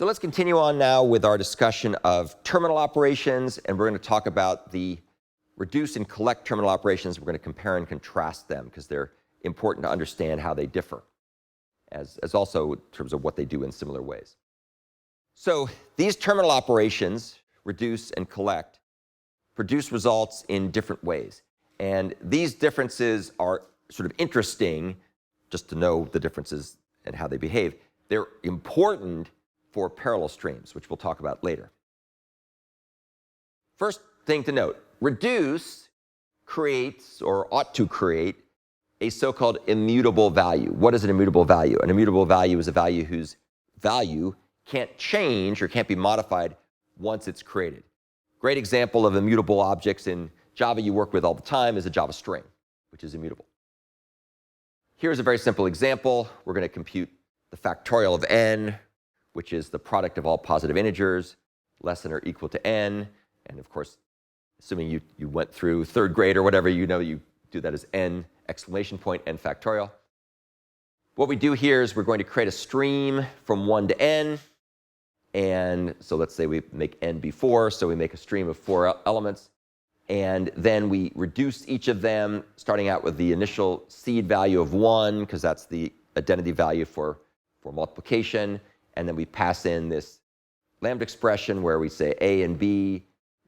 So let's continue on now with our discussion of terminal operations, and we're going to talk about the reduce and collect terminal operations. We're going to compare and contrast them because they're important to understand how they differ, as also in terms of what they do in similar ways. So these terminal operations, reduce and collect, produce results in different ways. And these differences are sort of interesting just to know the differences and how they behave. They're important for parallel streams, which we'll talk about later. First thing to note, reduce creates, or ought to create, a so-called immutable value. What is an immutable value? An immutable value is a value whose value can't change or can't be modified once it's created. Great example of immutable objects in Java you work with all the time is a Java string, which is immutable. Here's a very simple example. We're going to compute the factorial of n, which is the product of all positive integers, less than or equal to n. And of course, assuming you went through third grade or whatever, you know you do that as n exclamation point, n factorial. What we do here is we're going to create a stream from 1 to n. And so let's say we make n be 4, so we make a stream of 4 elements. And then we reduce each of them, starting out with the initial seed value of 1, because that's the identity value for multiplication. And then we pass in this lambda expression where we say a and b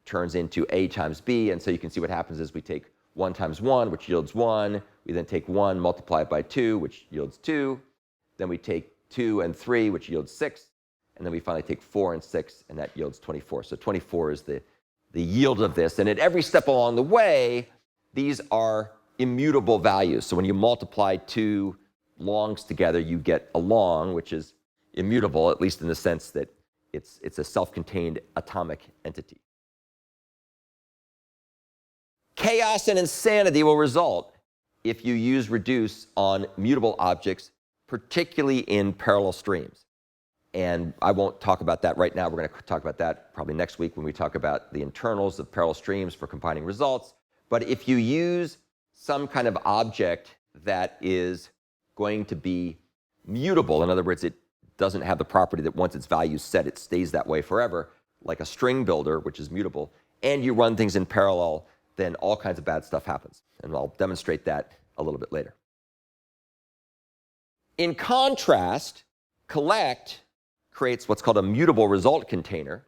turns into a times b. And so you can see what happens is we take 1 times 1, which yields 1. We then take 1, multiply it by 2, which yields 2. Then we take 2 and 3, which yields 6. And then we finally take 4 and 6, and that yields 24. So 24 is the yield of this. And at every step along the way, these are immutable values. So when you multiply two longs together, you get a long, which is immutable, at least in the sense that it's a self-contained atomic entity. Chaos and insanity will result if you use reduce on mutable objects, particularly in parallel streams. And I won't talk about that right now. We're going to talk about that probably next week when we talk about the internals of parallel streams for combining results. But if you use some kind of object that is going to be mutable, in other words, it doesn't have the property that once its value is set, it stays that way forever, like a string builder, which is mutable, and you run things in parallel, then all kinds of bad stuff happens. And I'll demonstrate that a little bit later. In contrast, collect creates what's called a mutable result container,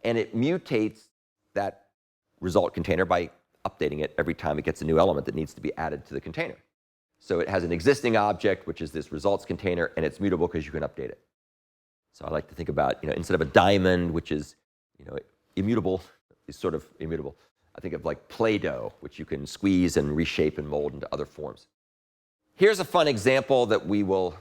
and it mutates that result container by updating it every time it gets a new element that needs to be added to the container. So it has an existing object, which is this results container, and it's mutable because you can update it. So I like to think about, instead of a diamond, which is, immutable, is sort of immutable, I think of like Play-Doh, which you can squeeze and reshape and mold into other forms. Here's a fun example that we will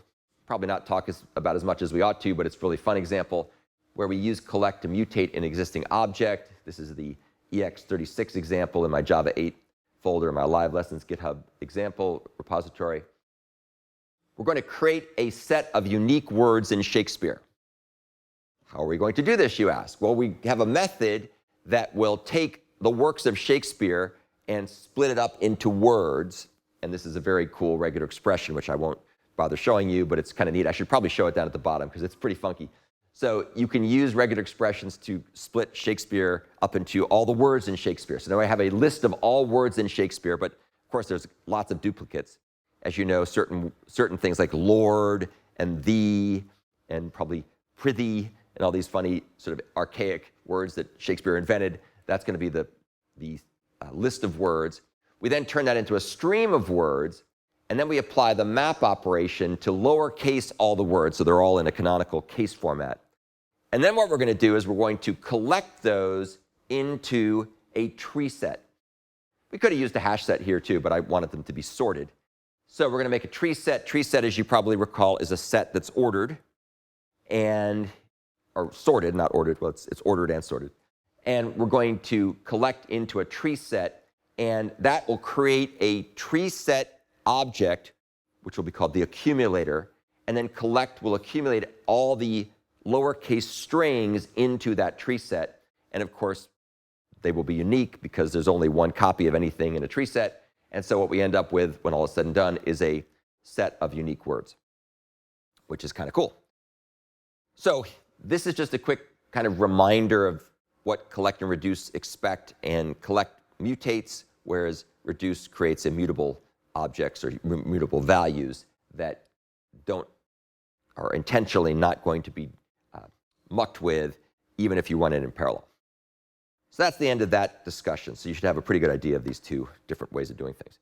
probably not talk about as much as we ought to, but it's a really fun example where we use collect to mutate an existing object. This is the EX36 example in my Java 8 folder in my live lessons GitHub example repository. We're going to create a set of unique words in Shakespeare. How are we going to do this, you ask? Well, we have a method that will take the works of Shakespeare and split it up into words. And this is a very cool regular expression, which I won't bother showing you, but it's kind of neat. I should probably show it down at the bottom because it's pretty funky. So you can use regular expressions to split Shakespeare up into all the words in Shakespeare. So now I have a list of all words in Shakespeare, but of course there's lots of duplicates. As you know, certain things like Lord and thee and probably prithee and all these funny sort of archaic words that Shakespeare invented, that's going to be the list of words. We then turn that into a stream of words, and then we apply the map operation to lowercase all the words, so they're all in a canonical case format. And then what we're going to do is we're going to collect those into a tree set. We could have used a hash set here too, but I wanted them to be sorted. So we're going to make a tree set. Tree set, as you probably recall, is a set that's ordered or sorted, not ordered. Well, it's ordered and sorted. And we're going to collect into a tree set, and that will create a tree set object, which will be called the accumulator, and then collect will accumulate all the lowercase strings into that tree set. And of course, they will be unique because there's only one copy of anything in a tree set. And so what we end up with when all is said and done is a set of unique words, which is kind of cool. So this is just a quick kind of reminder of what collect and reduce expect, and collect mutates, whereas reduce creates immutable objects or mutable values that are intentionally not going to be mucked with, even if you run it in parallel. So that's the end of that discussion. So you should have a pretty good idea of these two different ways of doing things.